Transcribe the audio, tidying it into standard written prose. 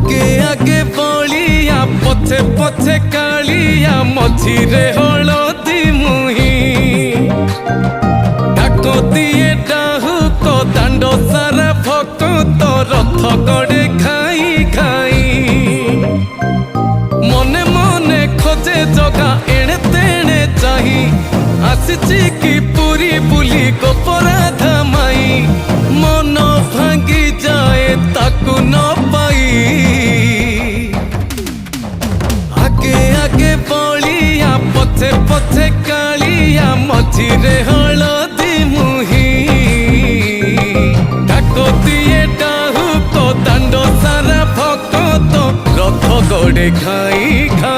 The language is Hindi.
आगे आगे बलिया पछे पछे कालिया मझिरे हलदी मुही डाक दिए डाहुक दांड सारा भक्त रथ गड़े खाई खाई मने मने खोजे जगा एणे तेणे चाही आसिची की पूरी बुली गोपराधा माई मन भांगी जाए ताकू न पाई आगे आगे बलिया पछे पछे कालिया मझिरे हलदी मुही डाक दिए डाहुक दांड सारा भक्त रथ गड़े खाई खाई।